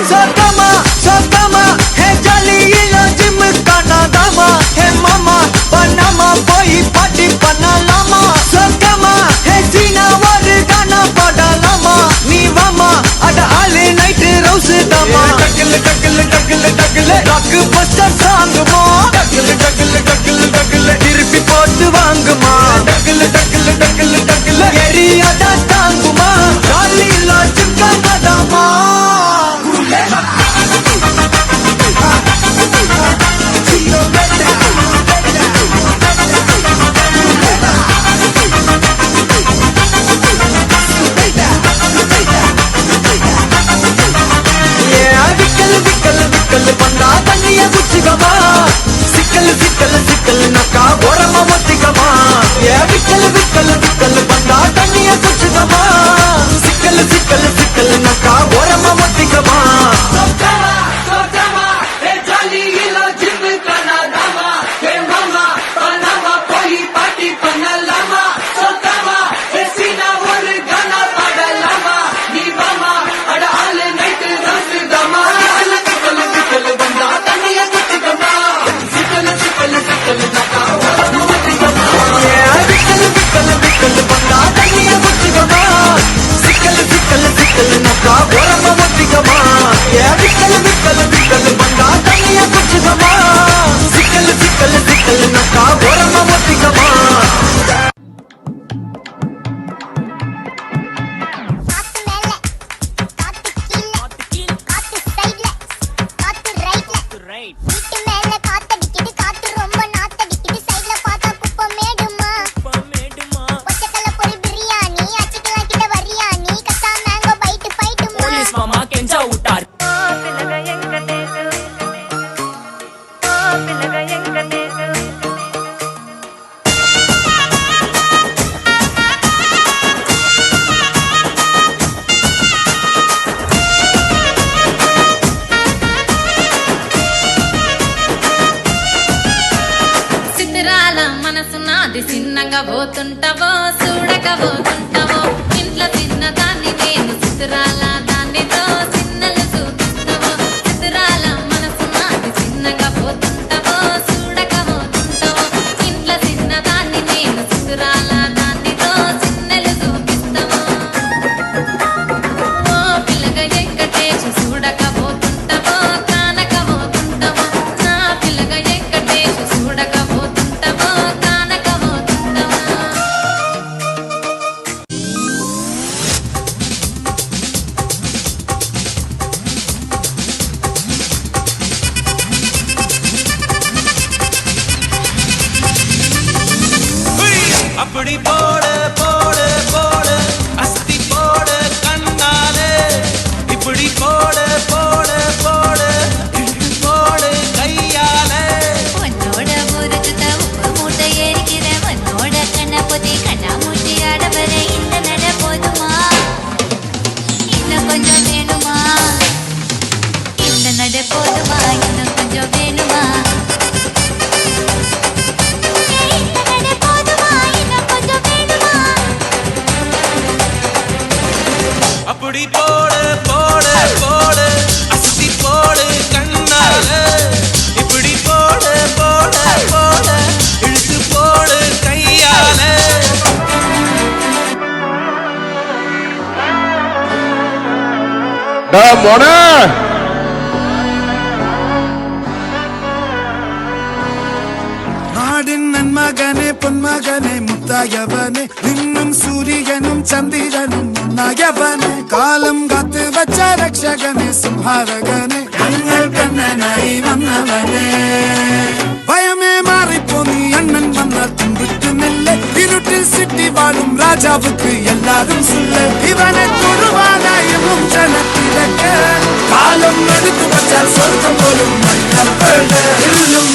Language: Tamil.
சொக்கமா சொக்கமா ஹே ஜாலியில ஜிம் காணாதாமா ஹே மாமா பண்ணாமா போய் பாட்டி பண்ணலாமா சொக்கமா ஹே சீனா ஒரு கானா பாடலாமா நீ வாமா அட ஆளு நைட்டு ரவுஸ் தாமா டக்கில் டக்கில் டக்கில் டக்கில் ராக் பஸ்டர் சாங்குமா டக்கில் டக்கில் டக்கில் டக்கில் திருப்பி போட்டு வாங்குமா டக்கில் டக்கில் டக்கில் டக்கில் எரியாடா தாங்குமா ஜாலியில ஜிம் காணாதாமா சிக்கல் சிக்கல் சிக்கல் நக்கா ஓரமா ஒத்திக்கமா விக்கல் விக்கல் விக்கல் பந்தா தண்ணிய குச்சிக்கமா சிக்கல் சிக்கல் சிக்கல் நக்கா ஓரமா ஒத்திக்கமா చిన్నగా పోతుంటావో చూడగా పోతుంటావో ఇంట్లో చిన్నదాన్ని నేను చిత్రాల దానితో చిన్నలు చూపిస్తావో చిత్రాల మనసు నాది చిన్నగా పోతుంటావో చూడగా పోతుంటావో ఇంట్లో చిన్నదాన్ని నేను చిత్రాల దానితో చిన్నలు చూపిస్తావో ఓ పిల్లగా ఎక్కటేసి చూడగా పోతుంటావో కానక పోతుంటావో నా పిల్లగా ఎక్కటేసి చూడగా పోతుంటావో அப்படி போடு போடு போடு அஸ்தி போடு கண்ணாலே இப்படி போடு போடு போடு இழுத்து போடு கையாலே உன்னோட முறுக்குத உப்பு மூட்டை எரிக்கிற உன்னோட கண்ண பொத்தி கண்ணா மூட்டி ஆடவர இந்த நட போதுமா இன்னும் கொஞ்சம் வேணுமா இந்த நட போதுமா இன்னும் கொஞ்சம் வேணுமா அப்படி போடு போடு போடு அஸ்தி போடு கண்ணாலே இப்படி போடு போடு போடு இழுத்து போடு கையாலே மோனே நாடின் நன்மகனே பொன்மகனே முத்தாயவனே இன்னும் சூரியனும் சந்திரனும் முன்னாயவனே காலம் காத்து வச்ச ரக்ஷகனே சும்ஹாரகனே கண்கள் கண்ணனாய் வந்தவனே பயமே மாறிப்போ நீ அண்ணன் வந்த தும்பிட்டு நெல்ல இருட்டில் சிட்டி வாழும் ராஜாவுக்கு எல்லாரும் சொல்ல இவனை தொழுவாதாயமும் ஜனத்திலக்க காலம் எடுத்து வச்சால் சொர்க்கம் போலும் மன்னர் இருளும்